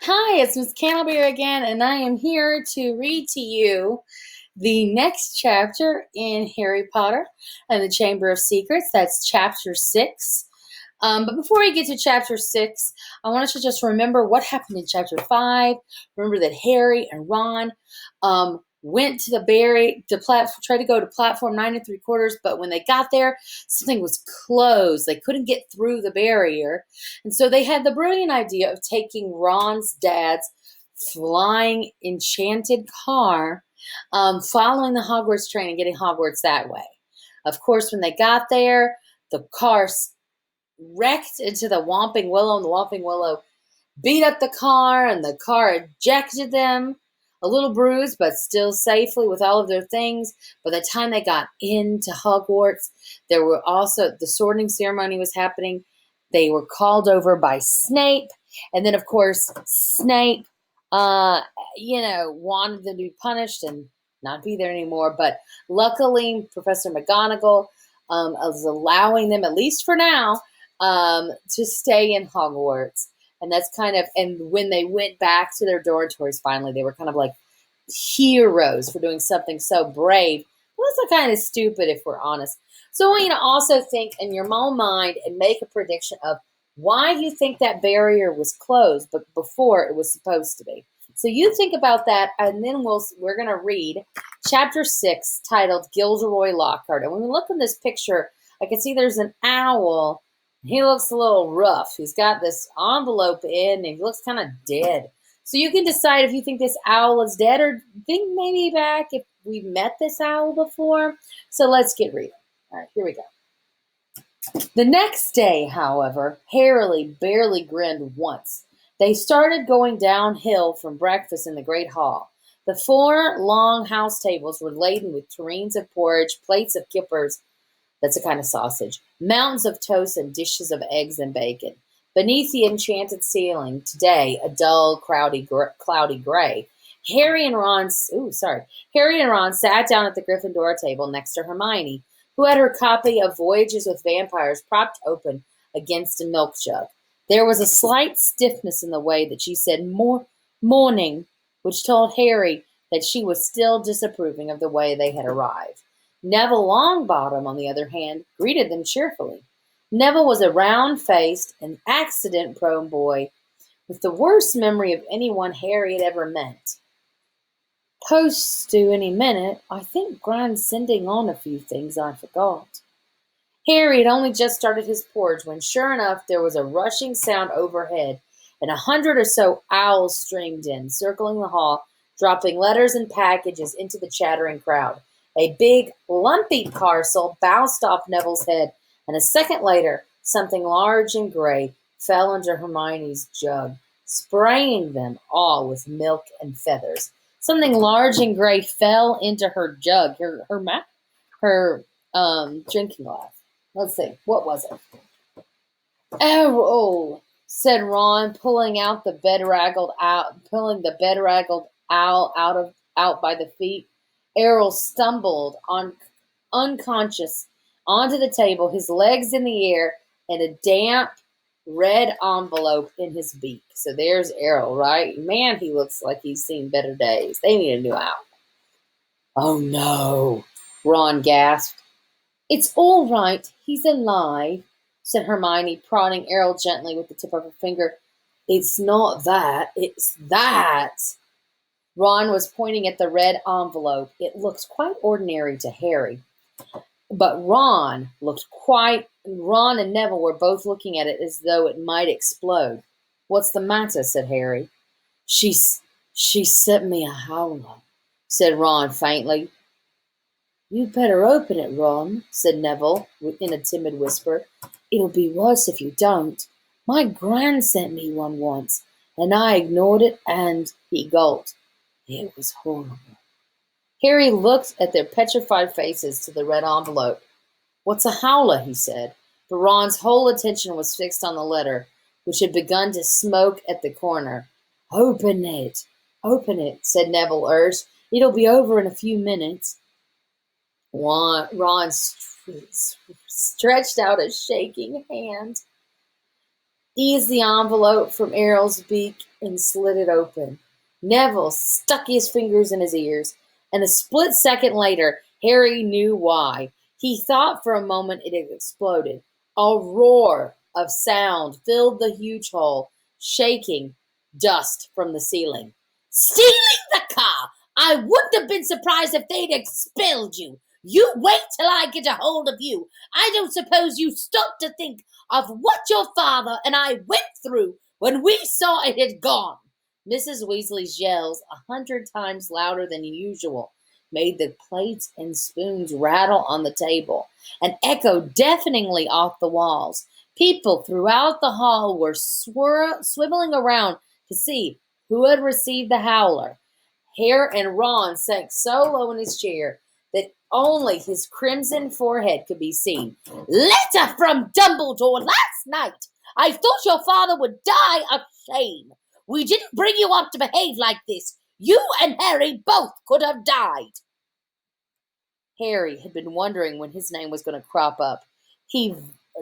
Hi, it's Miss Cannlebear again, and I am here to read to you the next chapter in Harry Potter and the Chamber of Secrets. That's chapter 6. But before we get to chapter 6, I want us to just remember what happened in chapter 5. Remember that Harry and Ron went to try to go to platform 9 3/4, but when they got there, something was closed. They couldn't get through the barrier. And so they had the brilliant idea of taking Ron's dad's flying enchanted car, following the Hogwarts train and getting Hogwarts that way. Of course, when they got there, the car wrecked into the Whomping Willow, and the Whomping Willow beat up the car, and the car ejected them, a little bruised, but still safely with all of their things. By the time they got into Hogwarts, there were also the sorting ceremony was happening. They were called over by Snape, and then of course Snape, wanted them to be punished and not be there anymore. But luckily, Professor McGonagall is allowing them, at least for now, to stay in Hogwarts. And that's and when they went back to their dormitories finally, they were kind of like heroes for doing something so brave. It was kind of stupid, if we're honest. So I want you to also think in your own mind and make a prediction of why you think that barrier was closed, but before it was supposed to be. So you think about that, and then we're going to read chapter 6, titled Gilderoy Lockhart. And when we look in this picture, I can see there's an owl. He looks a little rough. He's got this envelope in, and he looks kind of dead. So you can decide if you think this owl is dead, or think maybe back if we've met this owl before. So let's get reading. All right, here we go. The next day, however, Harry barely grinned once. They started going downhill from breakfast in the great hall. The 4 long house tables were laden with tureens of porridge, plates of kippers, that's a kind of sausage, mountains of toast, and dishes of eggs and bacon. Beneath the enchanted ceiling, today a dull, cloudy gray, Harry and Ron sat down at the Gryffindor table next to Hermione, who had her copy of Voyages with Vampires propped open against a milk jug. There was a slight stiffness in the way that she said morning, which told Harry that she was still disapproving of the way they had arrived. Neville Longbottom, on the other hand, greeted them cheerfully. Neville was a round-faced and accident-prone boy with the worst memory of anyone Harry had ever met. Post's due any minute. I think Gran's sending on a few things I forgot. Harry had only just started his porridge when, sure enough, there was a rushing sound overhead, and 100 or so owls streamed in, circling the hall, dropping letters and packages into the chattering crowd. A big, lumpy parcel bounced off Neville's head, and a second later, something large and gray fell into Hermione's jug, spraying them all with milk and feathers. Something large and gray fell into her jug, her drinking glass. Let's see, what was it? Oh, said Ron, pulling the bedraggled owl out by the feet. Errol stumbled unconscious onto the table, his legs in the air, and a damp red envelope in his beak. So there's Errol, right? Man, he looks like he's seen better days. They need a new owl. Oh no, Ron gasped. It's all right. He's alive, said Hermione, prodding Errol gently with the tip of her finger. It's not that. It's that. Ron was pointing at the red envelope. It looked quite ordinary to Harry. But Ron and Neville were both looking at it as though it might explode. What's the matter? Said Harry. She sent me a howler, said Ron faintly. You'd better open it, Ron, said Neville in a timid whisper. It'll be worse if you don't. My Gran sent me one once, and I ignored it, and he gulped. It was horrible. Harry looked at their petrified faces to the red envelope. What's a howler? He said, but Ron's whole attention was fixed on the letter, which had begun to smoke at the corner. Open it, said Neville urged. It'll be over in a few minutes. Ron stretched out a shaking hand. eased the envelope from Errol's beak and slid it open. Neville stuck his fingers in his ears, and a split second later, Harry knew why. He thought for a moment it had exploded. A roar of sound filled the huge hall, shaking dust from the ceiling. Stealing the car! I wouldn't have been surprised if they'd expelled you. You wait till I get a hold of you. I don't suppose you stopped to think of what your father and I went through when we saw it had gone. Mrs. Weasley's yells, 100 times louder than usual, made the plates and spoons rattle on the table and echo deafeningly off the walls. People throughout the hall were swiveling around to see who had received the howler. Harry and Ron sank so low in his chair that only his crimson forehead could be seen. Letter from Dumbledore last night! I thought your father would die of shame. We didn't bring you up to behave like this. You and Harry both could have died. Harry had been wondering when his name was going to crop up. He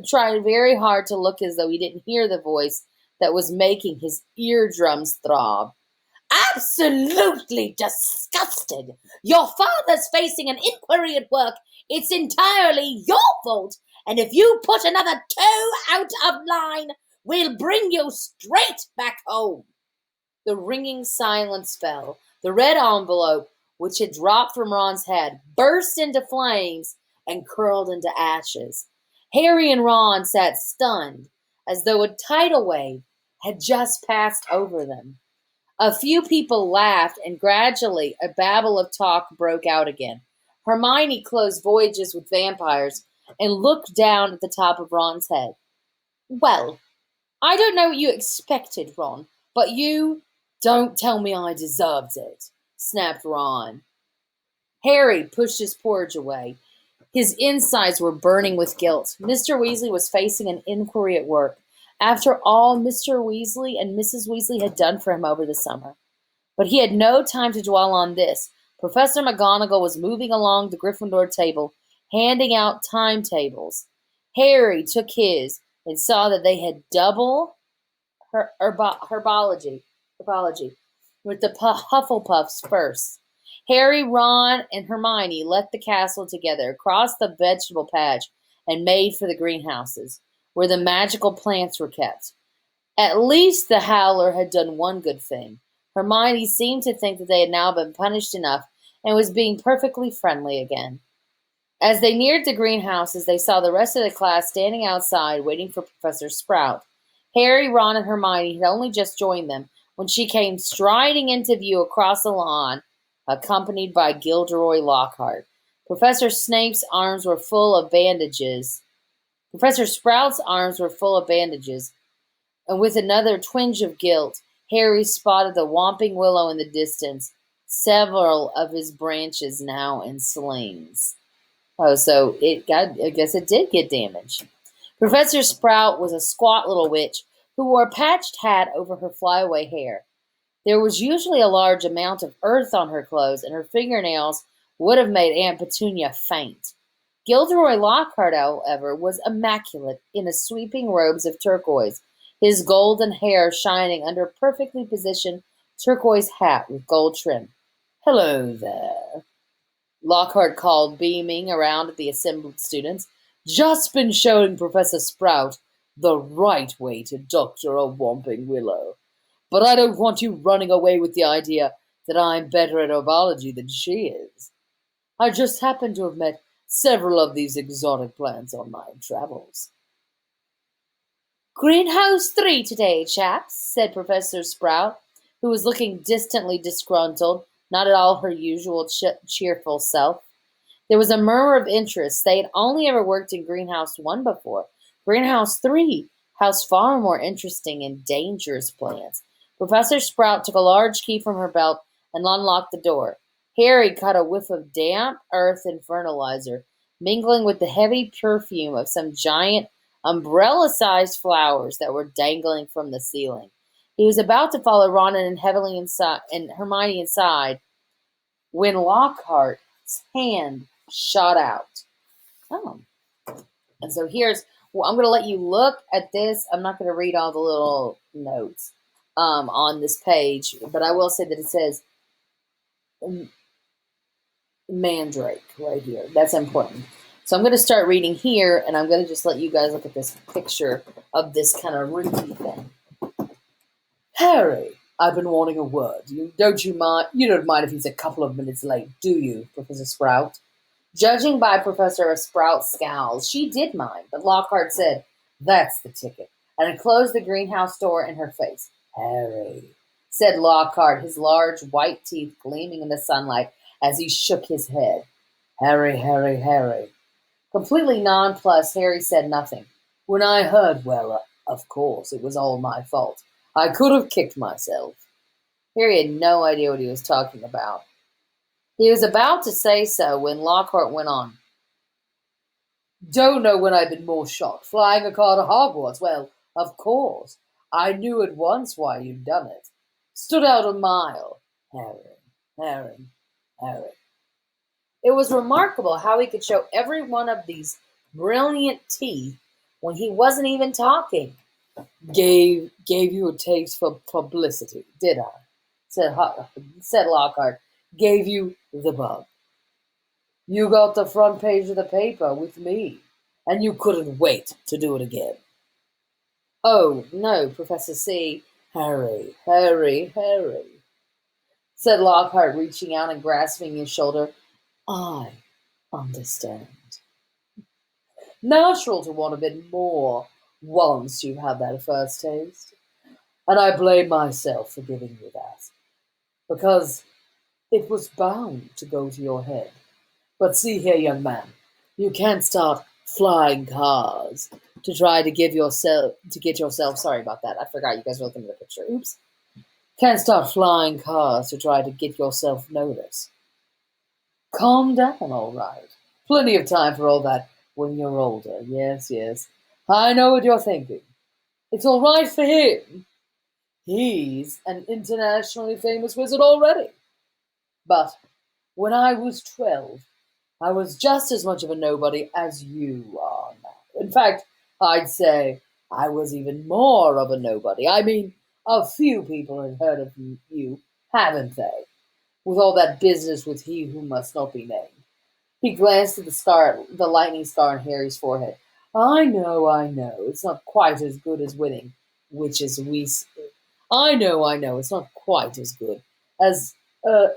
tried very hard to look as though he didn't hear the voice that was making his eardrums throb. Absolutely disgusted. Your father's facing an inquiry at work. It's entirely your fault. And if you put another toe out of line, we'll bring you straight back home. The ringing silence fell. The red envelope, which had dropped from Ron's head, burst into flames and curled into ashes. Harry and Ron sat stunned, as though a tidal wave had just passed over them. A few people laughed, and gradually a babble of talk broke out again. Hermione closed voyages with vampires and looked down at the top of Ron's head. Well, I don't know what you expected, Ron, but you don't tell me I deserved it, snapped Ron. Harry pushed his porridge away. His insides were burning with guilt. Mr. Weasley was facing an inquiry at work. After all Mr. Weasley and Mrs. Weasley had done for him over the summer. But he had no time to dwell on this. Professor McGonagall was moving along the Gryffindor table, handing out timetables. Harry took his and saw that they had double herbology, with the Hufflepuffs first. Harry, Ron, and Hermione left the castle together, crossed the vegetable patch, and made for the greenhouses, where the magical plants were kept. At least the Howler had done one good thing. Hermione seemed to think that they had now been punished enough and was being perfectly friendly again. As they neared the greenhouses, they saw the rest of the class standing outside waiting for Professor Sprout. Harry, Ron, and Hermione had only just joined them when she came striding into view across the lawn, accompanied by Gilderoy Lockhart. Professor Snape's arms were full of bandages. Professor Sprout's arms were full of bandages, and with another twinge of guilt, Harry spotted the Whomping Willow in the distance, several of his branches now in slings. Oh, so I guess it did get damaged. Professor Sprout was a squat little witch who wore a patched hat over her flyaway hair. There was usually a large amount of earth on her clothes, and her fingernails would have made Aunt Petunia faint. Gilderoy Lockhart, however, was immaculate in a sweeping robes of turquoise, his golden hair shining under a perfectly positioned turquoise hat with gold trim. Hello there, Lockhart called, beaming around at the assembled students. Just been showing Professor Sprout the right way to doctor a Whomping Willow. But I don't want you running away with the idea that I'm better at herbology than she is. I just happen to have met several of these exotic plants on my travels. Greenhouse 3 today, chaps, said Professor Sprout, who was looking distantly disgruntled, not at all her usual cheerful self. There was a murmur of interest. They had only ever worked in Greenhouse 1 before. Greenhouse 3 housed far more interesting and dangerous plants. Professor Sprout took a large key from her belt and unlocked the door. Harry caught a whiff of damp earth and fertilizer, mingling with the heavy perfume of some giant, umbrella-sized flowers that were dangling from the ceiling. He was about to follow Ron and Hermione inside when Lockhart's hand shot out. Oh. And so here's Well, I'm going to let you look at this. I'm not going to read all the little notes on this page, but I will say that it says mandrake right here. That's important. So I'm going to start reading here, and I'm going to just let you guys look at this picture of this kind of reedy thing. Harry, I've been wanting a word. You don't mind if he's a couple of minutes late, do you, Professor Sprout? Judging by Professor Sprout's scowls, she did mind, but Lockhart said, "That's the ticket," and had closed the greenhouse door in her face. Harry, said Lockhart, his large white teeth gleaming in the sunlight as he shook his head. Harry, Harry, Harry. Completely nonplussed, Harry said nothing. When I heard, well, of course, it was all my fault. I could have kicked myself. Harry had no idea what he was talking about. He was about to say so when Lockhart went on. Don't know when I've been more shocked. Flying a car to Hogwarts? Well, of course. I knew at once why you'd done it. Stood out a mile. Harry, Harry, Harry. It was remarkable how he could show every one of these brilliant teeth when he wasn't even talking. Gave you a taste for publicity, did I? Said Lockhart. Gave you the bug. You got the front page of the paper with me, and you couldn't wait to do it again. Oh, no, Professor C. Harry, Harry, Harry, said Lockhart, reaching out and grasping his shoulder. I understand. Natural to want a bit more once you've had that first taste. And I blame myself for giving you that, because it was bound to go to your head. But see here, young man, you can't start flying cars to try to get yourself, sorry about that, I forgot you guys were looking at the picture, oops. Can't start flying cars to try to get yourself noticed. Calm down, all right. Plenty of time for all that when you're older, yes, yes. I know what you're thinking. It's all right for him. He's an internationally famous wizard already. But when I was 12, I was just as much of a nobody as you are now. In fact, I'd say I was even more of a nobody. I mean, a few people have heard of you, haven't they? With all that business with he who must not be named. He glanced at the lightning scar on Harry's forehead. I know. It's not quite as good as winning, which is we. I know. It's not quite as good as uh,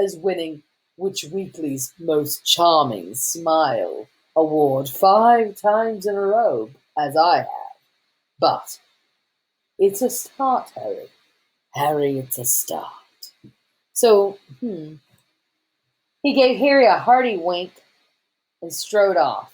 as winning Which Weekly's Most Charming Smile award 5 times in a row, as I have. But it's a start, Harry. Harry, it's a start. So, he gave Harry a hearty wink and strode off.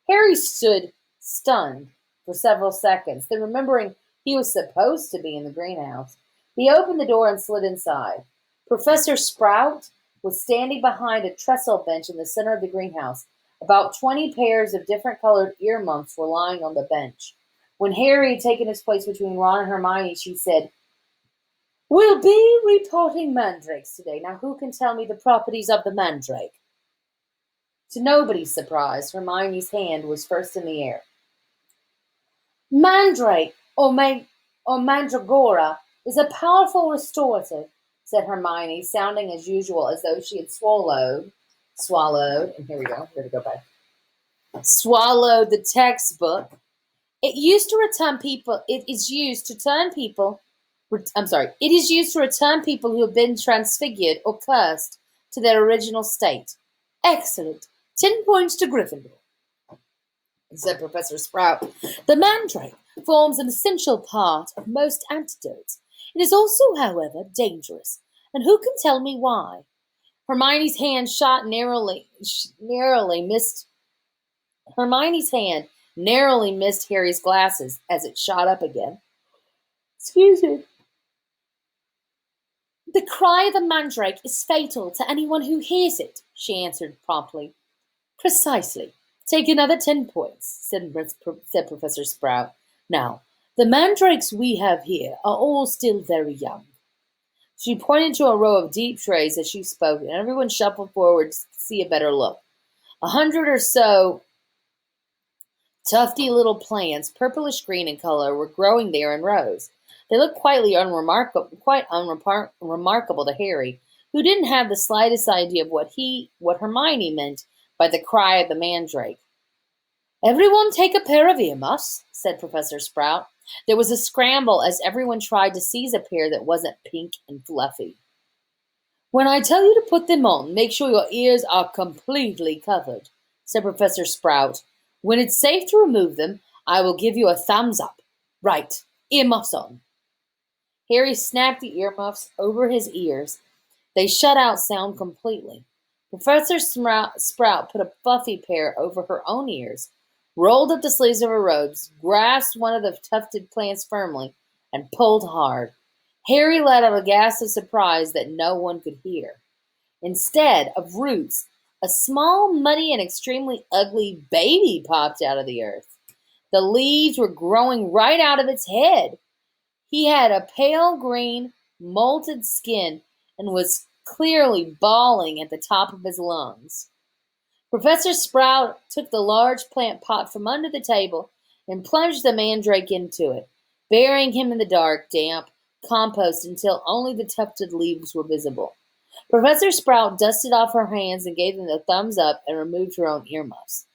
Harry stood stunned for several seconds. Then, remembering he was supposed to be in the greenhouse, he opened the door and slid inside. Professor Sprout was standing behind a trestle bench in the center of the greenhouse. About 20 pairs of different colored ear muffs were lying on the bench. When Harry had taken his place between Ron and Hermione, she said, We'll be reporting mandrakes today. Now, who can tell me the properties of the mandrake? To nobody's surprise, Hermione's hand was first in the air. Mandrake, or mandragora, is a powerful restorative, said Hermione, sounding as usual as though she had swallowed, and here we go back. Swallowed the textbook. It is used to return people who have been transfigured or cursed to their original state. Excellent. 10 points to Gryffindor, said Professor Sprout. The mandrake forms an essential part of most antidotes. It is also, however, dangerous. And who can tell me why? Hermione's hand narrowly missed Harry's glasses as it shot up again. Excuse me. The cry of the mandrake is fatal to anyone who hears it, she answered promptly. Precisely. Take another 10 points, said Professor Sprout. Now, the mandrakes we have here are all still very young. She pointed to a row of deep trays as she spoke, and everyone shuffled forward to see a better look. 100 or so Tufty little plants, purplish green in color, were growing there in rows. They looked quite unremarkable to Harry, who didn't have the slightest idea of what Hermione meant by the cry of the mandrake. "Everyone take a pair of earmuffs," said Professor Sprout. There was a scramble as everyone tried to seize a pair that wasn't pink and fluffy. "When I tell you to put them on, make sure your ears are completely covered," said Professor Sprout. "When it's safe to remove them, I will give you a thumbs up. Right, earmuffs on." Harry snapped the earmuffs over his ears. They shut out sound completely. Professor Sprout put a fluffy pair over her own ears, rolled up the sleeves of her robes, grasped one of the tufted plants firmly, and pulled hard. Harry let out a gasp of surprise that no one could hear. Instead of roots, a small, muddy, and extremely ugly baby popped out of the earth. The leaves were growing right out of its head. He had a pale green, molted skin and was clearly bawling at the top of his lungs. Professor Sprout took the large plant pot from under the table and plunged the mandrake into it, burying him in the dark, damp compost until only the tufted leaves were visible. Professor Sprout dusted off her hands and gave them the thumbs up and removed her own earmuffs.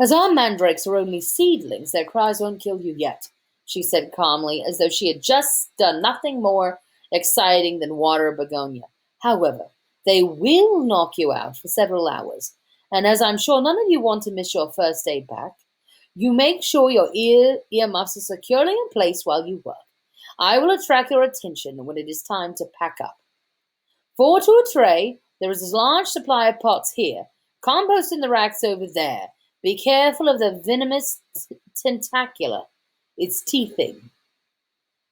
"As our mandrakes are only seedlings, their cries won't kill you yet," she said calmly, as though she had just done nothing more exciting than water a begonia. "However, they will knock you out for several hours, and as I'm sure none of you want to miss your first day back, you make sure your earmuffs are securely in place while you work. I will attract your attention when it is time to pack up. Forward to a tray. There is a large supply of pots here. Compost in the racks over there. Be careful of the venomous tentacula. It's teething."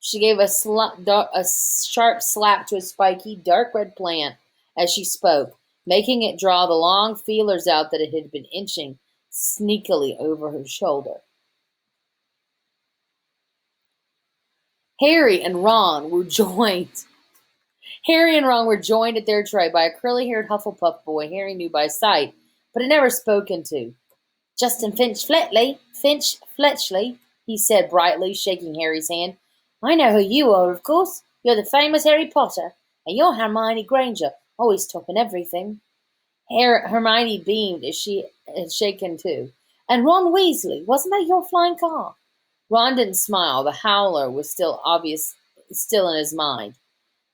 She gave a sharp slap to a spiky, dark red plant as she spoke, making it draw the long feelers out that it had been inching sneakily over her shoulder. Harry and Ron were joined. Harry and Ron were joined at their tray by a curly-haired Hufflepuff boy Harry knew by sight, but had never spoken to. "Justin Finch Fletchley," he said brightly, shaking Harry's hand. "I know who you are, of course. You're the famous Harry Potter, and you're Hermione Granger, always topping everything." Hermione beamed as she had shaken too. "And Ron Weasley, wasn't that your flying car?" Ron didn't smile. The howler was still in his mind.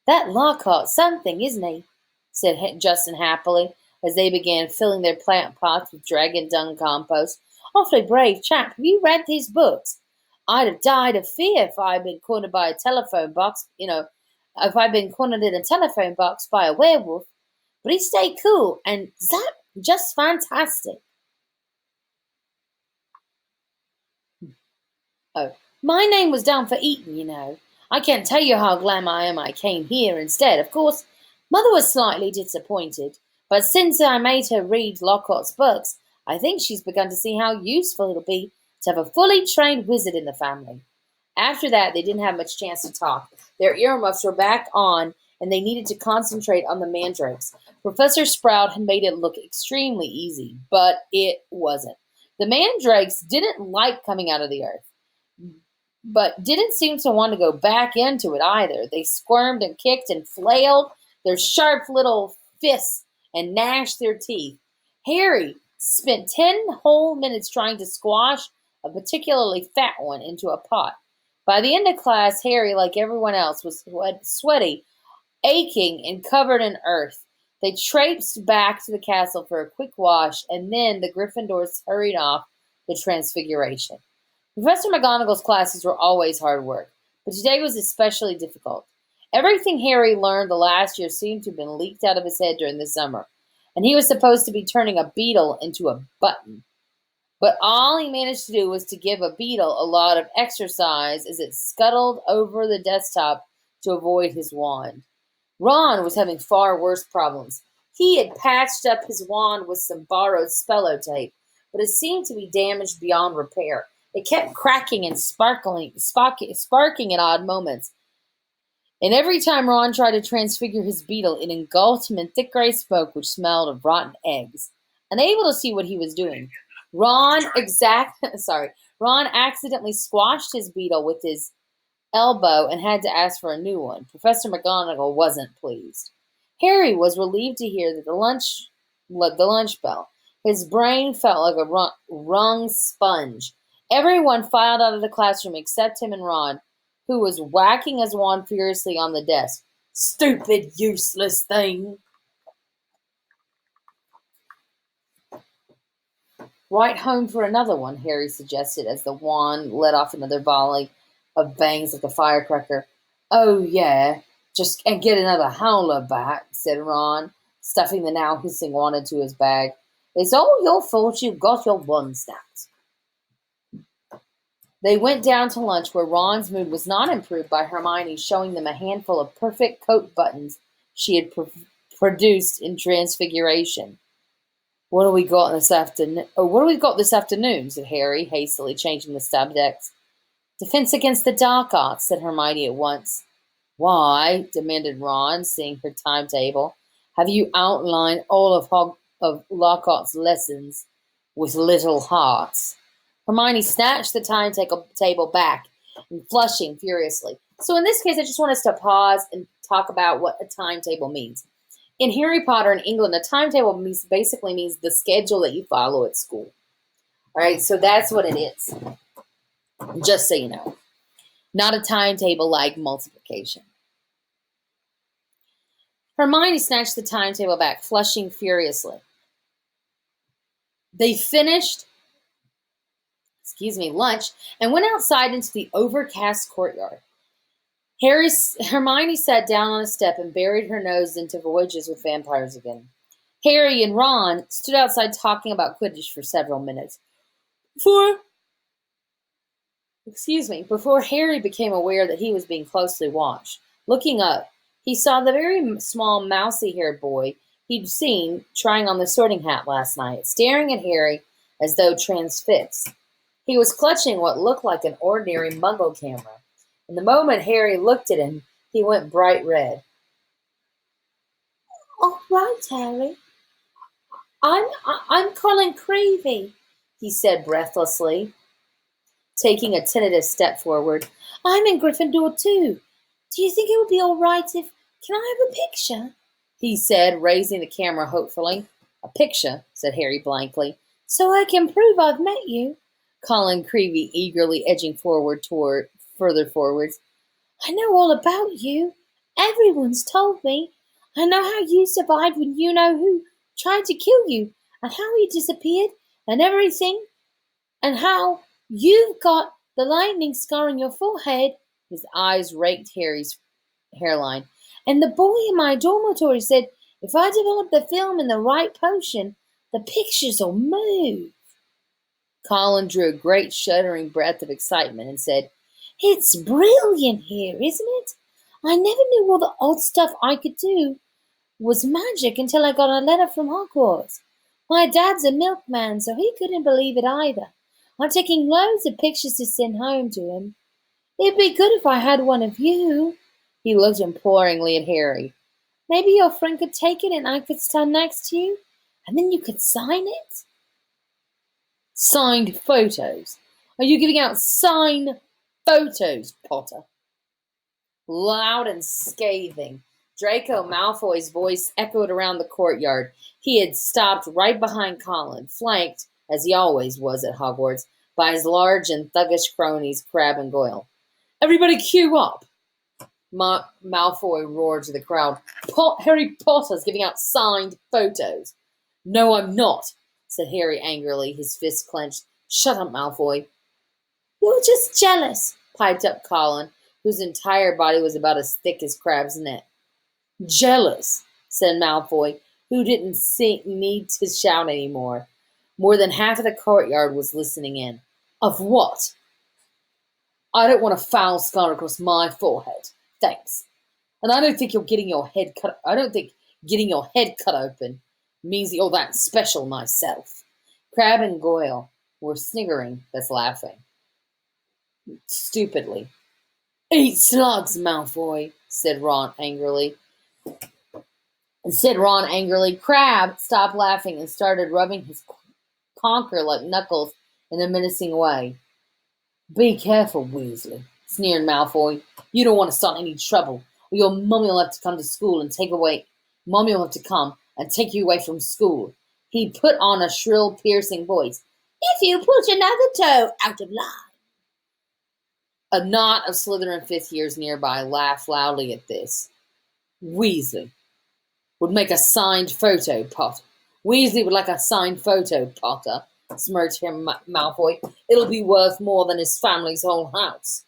"That Lockhart's something, isn't he?" said Justin happily, as they began filling their plant pots with dragon dung compost. "Awfully brave chap. Have you read his books? I'd have died of fear if I'd been cornered by a telephone box, if I'd been cornered in a telephone box by a werewolf. But he stayed cool, and zap, just fantastic." "Oh, my name was down for Eton, you know. I can't tell you how glad I am I came here instead. Of course, Mother was slightly disappointed, but since I made her read Lockhart's books, I think she's begun to see how useful it'll be to have a fully trained wizard in the family." After that, they didn't have much chance to talk. Their earmuffs were back on, and they needed to concentrate on the mandrakes. Professor Sprout had made it look extremely easy, but it wasn't. The mandrakes didn't like coming out of the earth, but didn't seem to want to go back into it either. They squirmed and kicked and flailed their sharp little fists and gnashed their teeth. Harry spent 10 whole minutes trying to squash a particularly fat one into a pot. By the end of class, Harry, like everyone else, was sweaty, aching, and covered in earth. They traipsed back to the castle for a quick wash, and then the Gryffindors hurried off the Transfiguration. Professor McGonagall's classes were always hard work, but today was especially difficult. Everything Harry learned the last year seemed to have been leaked out of his head during the summer, and he was supposed to be turning a beetle into a button. But all he managed to do was to give a beetle a lot of exercise as it scuttled over the desktop to avoid his wand. Ron was having far worse problems. He had patched up his wand with some borrowed spello tape, but it seemed to be damaged beyond repair. It kept cracking and sparking at odd moments. And every time Ron tried to transfigure his beetle, it engulfed him in thick gray smoke which smelled of rotten eggs. Unable to see what he was doing, Ron Ron accidentally squashed his beetle with his elbow and had to ask for a new one. Professor McGonagall wasn't pleased. Harry was relieved to hear that the lunch bell. His brain felt like a wrung sponge. Everyone filed out of the classroom except him and Ron, who was whacking his wand furiously on the desk. Stupid, useless thing. Right home for another one, Harry suggested as the wand let off another volley of bangs like a firecracker. Oh, yeah, just and get another howler back, said Ron, stuffing the now hissing wand into his bag. It's all your fault you got your wand snapped. They went down to lunch where Ron's mood was not improved by Hermione showing them a handful of perfect coat buttons she had produced in Transfiguration. What do we got this afternoon? Oh, what do we got this afternoon? Said Harry, hastily changing the subject. Defense against the dark arts, said Hermione at once. Why? Demanded Ron, seeing her timetable. Have you outlined all of Lockhart's lessons with little hearts? Hermione snatched the timetable back and flushing furiously. So in this case, I just want us to pause and talk about what a timetable means. In Harry Potter in England, a timetable basically means the schedule that you follow at school. All right, so that's what it is. Just so you know. Not a timetable like multiplication. Hermione snatched the timetable back, flushing furiously. They finished, lunch, and went outside into the overcast courtyard. Hermione sat down on a step and buried her nose into voyages with vampires again. Harry and Ron stood outside talking about Quidditch for several minutes. Before Harry became aware that he was being closely watched. Looking up, he saw the very small, mousy-haired boy he'd seen trying on the sorting hat last night, staring at Harry as though transfixed. He was clutching what looked like an ordinary Muggle camera. And the moment Harry looked at him, he went bright red. "All right, Harry. I'm Colin Creevy," he said breathlessly, taking a tentative step forward. "I'm in Gryffindor too. Do you think it would be all right if... Can I have a picture?" he said, raising the camera hopefully. "A picture?" said Harry blankly. "So I can prove I've met you." Colin Creevy eagerly edging further forwards. "I know all about you. Everyone's told me. I know how you survived when you know who tried to kill you, and how he disappeared, and everything, and how you've got the lightning scar on your forehead." His eyes raked Harry's hairline. "And the boy in my dormitory said if I develop the film in the right potion, the pictures'll move." Colin drew a great shuddering breath of excitement and said, "It's brilliant here, isn't it? I never knew all the odd stuff I could do was magic until I got a letter from Hogwarts. My dad's a milkman, so he couldn't believe it either. I'm taking loads of pictures to send home to him. It'd be good if I had one of you." He looked imploringly at Harry. "Maybe your friend could take it and I could stand next to you, and then you could sign it." "Signed photos? Are you giving out signed photos, Potter?" Loud and scathing, Draco Malfoy's voice echoed around the courtyard. He had stopped right behind Colin, flanked, as he always was at Hogwarts, by his large and thuggish cronies Crabbe and Goyle. "Everybody queue up!" Malfoy roared to the crowd. "Harry Potter's giving out signed photos." "No, I'm not," said Harry angrily, his fists clenched. "Shut up, Malfoy." "You're just jealous," piped up Colin, whose entire body was about as thick as Crabbe's neck. "Jealous," said Malfoy, who didn't need to shout any more. More than half of the courtyard was listening in. "Of what?" "I don't want a foul scar across my forehead. Thanks. And I don't think getting your head cut open means you're that special myself." Crabbe and Goyle were sniggering, thus laughing stupidly. "Eat slugs, Malfoy," said Ron angrily. Crabbe stopped laughing and started rubbing his conquer like Knuckles in a menacing way. Be careful, Weasley, sneered Malfoy. You don't want to start any trouble, or your mummy will have to come to school and take away. Mummy will have to come and take you away from school. He put on a shrill, piercing voice. If you put another toe out of line. A knot of Slytherin fifth years nearby laughed loudly at this. Weasley would make a signed photo, Potter. Weasley would like a signed photo, Potter, smirked Malfoy. It'll be worth more than his family's whole house.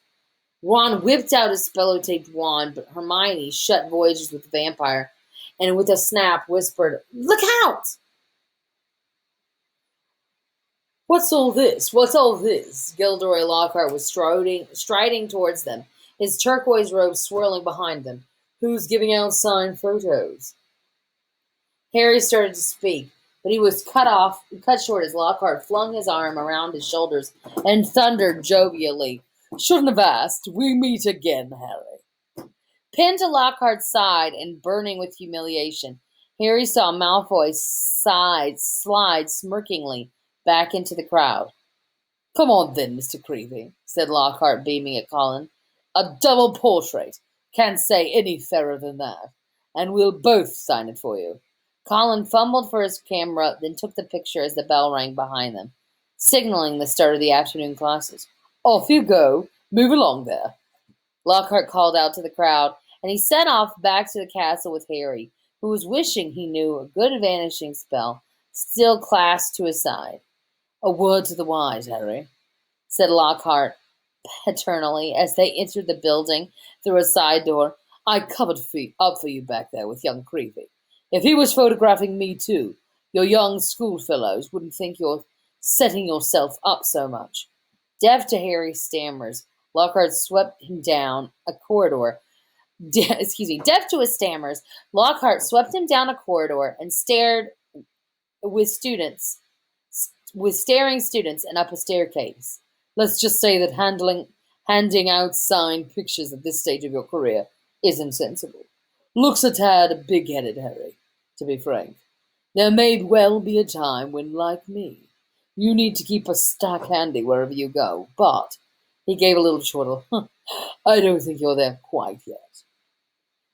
Ron whipped out his spello-taped wand, but Hermione shut voyages with the vampire, and with a snap whispered, Look out! What's all this? What's all this? Gilderoy Lockhart was striding towards them, his turquoise robe swirling behind them. Who's giving out signed photos? Harry started to speak, but he was cut short as Lockhart flung his arm around his shoulders and thundered jovially. Shouldn't have asked. We meet again, Harry. Pinned to Lockhart's side and burning with humiliation, Harry saw Malfoy slide smirkingly back into the crowd. Come on then, Mr. Creevy, said Lockhart, beaming at Colin. A double portrait. Can't say any fairer than that. And we'll both sign it for you. Colin fumbled for his camera, then took the picture as the bell rang behind them, signaling the start of the afternoon classes. Off you go. Move along there. Lockhart called out to the crowd, and he set off back to the castle with Harry, who was wishing he knew a good vanishing spell still clasped to his side. A word to the wise, Harry, said Lockhart paternally as they entered the building through a side door. I covered up for you back there with young Creevy. If he was photographing me too, your young schoolfellows wouldn't think you're setting yourself up so much. Deaf to Harry's stammers, Lockhart swept him down a corridor. Deaf to his stammers, Lockhart swept him down a corridor and stared with staring students and up a staircase. Let's just say that handing out signed pictures at this stage of your career isn't sensible. Looks a tad big-headed, Harry, to be frank. There may well be a time when, like me, you need to keep a stack handy wherever you go, but, he gave a little chortle, I don't think you're there quite yet.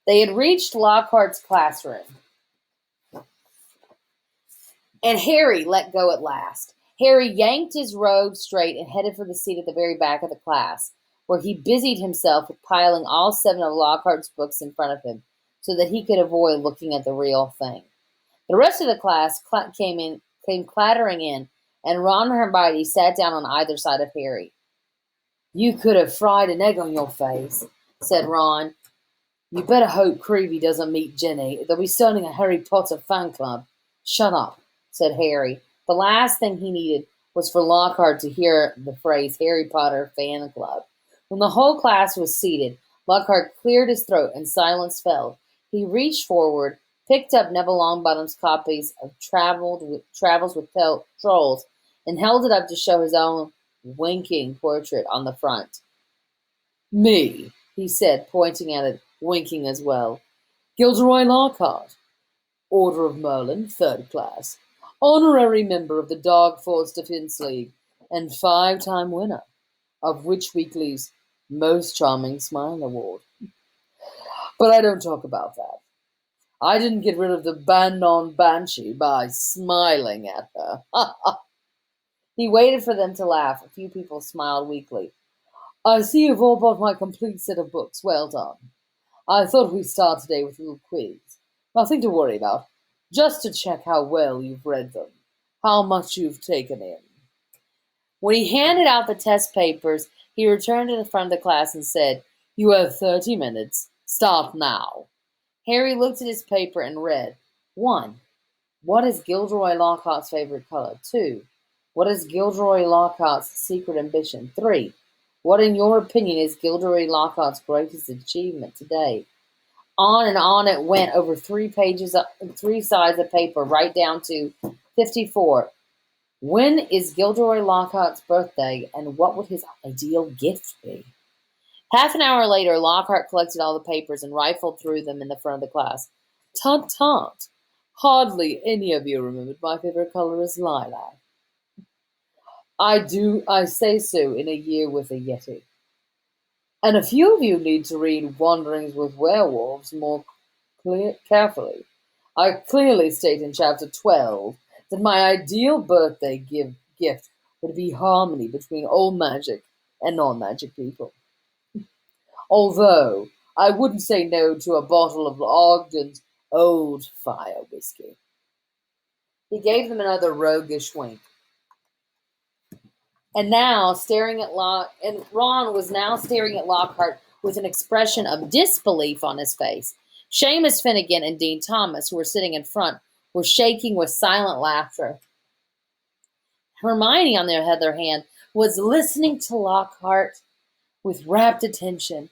They had reached Lockhart's classroom, and Harry let go at last. Harry yanked his robe straight and headed for the seat at the very back of the class, where he busied himself with piling all 7 of Lockhart's books in front of him, so that he could avoid looking at the real thing. The rest of the class came clattering in, and Ron and Hermione sat down on either side of Harry. You could have fried an egg on your face, said Ron. You better hope Creevy doesn't meet Ginny. They'll be starting a Harry Potter fan club. Shut up, said Harry. The last thing he needed was for Lockhart to hear the phrase Harry Potter fan club. When the whole class was seated, Lockhart cleared his throat and silence fell. He reached forward, picked up Neville Longbottom's copies of Travels with Trolls, and held it up to show his own winking portrait on the front. Me, he said, pointing at it, winking as well. Gilderoy Lockhart, Order of Merlin, 3rd class, honorary member of the Dark Force Defense League, and 5-time winner of Witch Weekly's Most Charming Smile Award. But I don't talk about that. I didn't get rid of the band-on Banshee by smiling at her. He waited for them to laugh. A few people smiled weakly. I see you've all bought my complete set of books. Well done. I thought we'd start today with a little quiz. Nothing to worry about. Just to check how well you've read them. How much you've taken in. When he handed out the test papers, he returned to the front of the class and said, You have 30 minutes. Start now. Harry looked at his paper and read. 1. What is Gilderoy Lockhart's favorite color? 2. What is Gilderoy Lockhart's secret ambition? 3. What, in your opinion, is Gilderoy Lockhart's greatest achievement today? On and on it went over 3 sides of paper, right down to 54. When is Gilderoy Lockhart's birthday, and what would his ideal gift be? Half an hour later, Lockhart collected all the papers and rifled through them in the front of the class. Tut, tut. Hardly any of you remembered my favorite color is lilac. I say so in a year with a Yeti. And a few of you need to read Wanderings with Werewolves more carefully. I clearly state in chapter 12 that my ideal birthday gift would be harmony between old magic and non magic people. Although I wouldn't say no to a bottle of Ogden's Old Fire whiskey. He gave them another roguish wink. And Ron was now staring at Lockhart with an expression of disbelief on his face. Seamus Finnegan and Dean Thomas, who were sitting in front, were shaking with silent laughter. Hermione, on the other hand, was listening to Lockhart with rapt attention,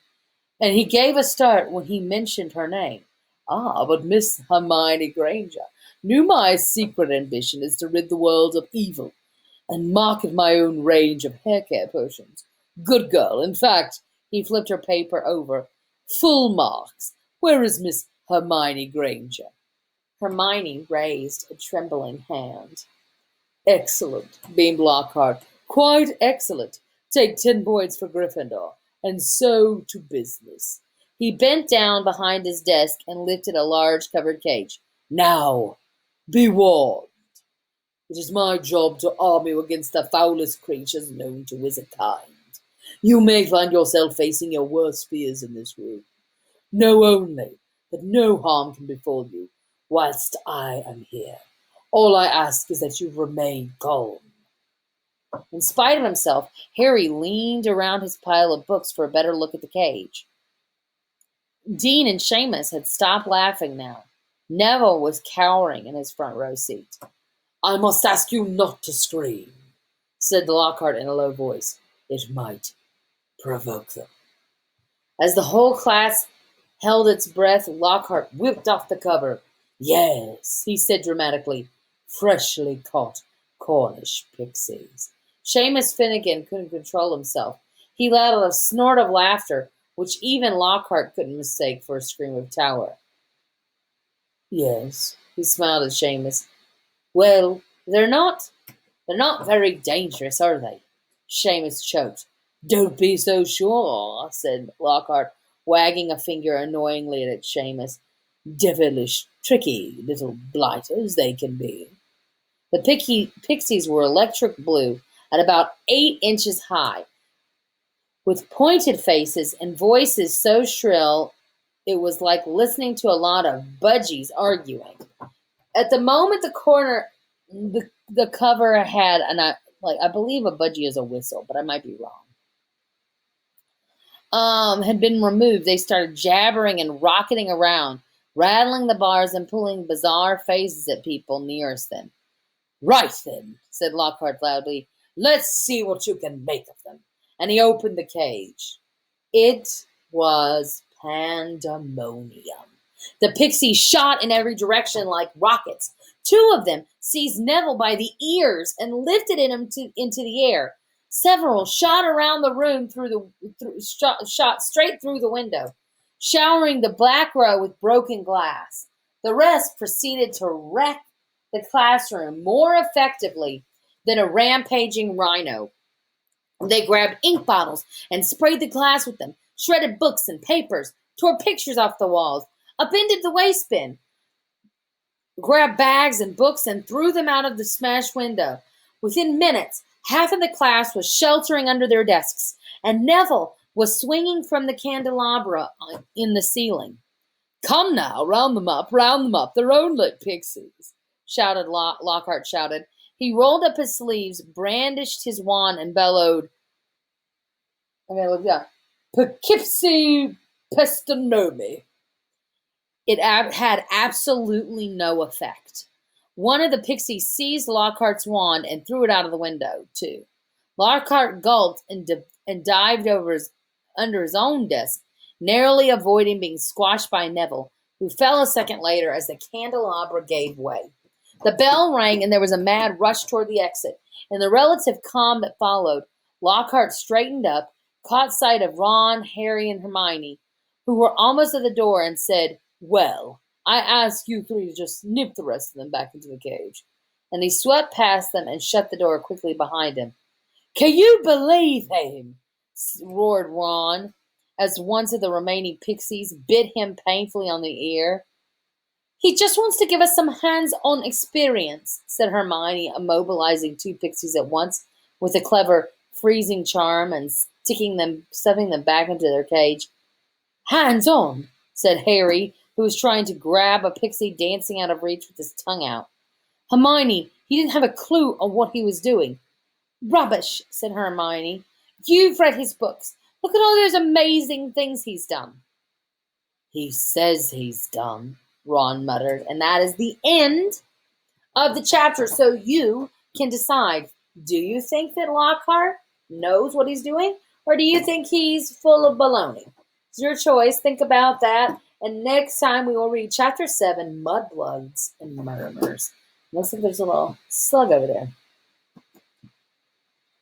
and he gave a start when he mentioned her name. Ah, but Miss Hermione Granger knew my secret ambition is to rid the world of evil and market my own range of hair care potions. Good girl. In fact, he flipped her paper over. Full marks. Where is Miss Hermione Granger? Hermione raised a trembling hand. Excellent, beamed Lockhart. Quite excellent. Take 10 points for Gryffindor. And so to business. He bent down behind his desk and lifted a large covered cage. Now, be warned. It is my job to arm you against the foulest creatures known to wizardkind. You may find yourself facing your worst fears in this room. Know only that no harm can befall you whilst I am here. All I ask is that you remain calm. In spite of himself, Harry leaned around his pile of books for a better look at the cage. Dean and Seamus had stopped laughing now. Neville was cowering in his front row seat. I must ask you not to scream, said Lockhart in a low voice. It might provoke them. As the whole class held its breath, Lockhart whipped off the cover. Yes, he said dramatically, freshly caught Cornish pixies. Seamus Finnegan couldn't control himself. He let out a snort of laughter, which even Lockhart couldn't mistake for a scream of terror. Yes, he smiled at Seamus. Well, they're not very dangerous, are they? Seamus choked. Don't be so sure, said Lockhart, wagging a finger annoyingly at Seamus. Devilish, tricky little blighters they can be. The pixies were electric blue at about 8 inches high, with pointed faces and voices so shrill it was like listening to a lot of budgies arguing. At the moment, the cover had, and I believe a budgie is a whistle, but I might be wrong. Had been removed. They started jabbering and rocketing around, rattling the bars and pulling bizarre faces at people nearest them. Right then, said Lockhart loudly, let's see what you can make of them. And he opened the cage. It was pandemonium. The pixies shot in every direction like rockets. 2 of them seized Neville by the ears and lifted him into the air. Several shot around the room shot straight through the window, showering the back row with broken glass. The rest proceeded to wreck the classroom more effectively than a rampaging rhino. They grabbed ink bottles and sprayed the class with them, shredded books and papers, tore pictures off the walls, upended the waste bin, grabbed bags and books and threw them out of the smashed window. Within minutes, half of the class was sheltering under their desks, and Neville was swinging from the candelabra in the ceiling. Come now, round them up, they're only pixies, shouted Lockhart shouted. He rolled up his sleeves, brandished his wand, and bellowed, Poughkeepsie Pestanomi. It had absolutely no effect. One of the pixies seized Lockhart's wand and threw it out of the window, too. Lockhart gulped and dived under his own desk, narrowly avoiding being squashed by Neville, who fell a second later as the candelabra gave way. The bell rang and there was a mad rush toward the exit. In the relative calm that followed, Lockhart straightened up, caught sight of Ron, Harry, and Hermione, who were almost at the door, and said, Well, I ask you 3 to just nip the rest of them back into the cage. And he swept past them and shut the door quickly behind him. Can you believe him? Roared Ron, as one of the remaining pixies bit him painfully on the ear. He just wants to give us some hands-on experience, said Hermione, immobilizing two pixies at once with a clever freezing charm and stuffing them back into their cage. Hands-on, said Harry, who was trying to grab a pixie dancing out of reach with his tongue out. Hermione, he didn't have a clue on what he was doing. Rubbish, said Hermione. You've read his books. Look at all those amazing things he's done. He says he's done, Ron muttered, and that is the end of the chapter. So you can decide, do you think that Lockhart knows what he's doing, or do you think he's full of baloney? It's your choice. Think about that. And next time we will read chapter 7, Mudbloods and Murmurs. Looks like there's a little slug over there.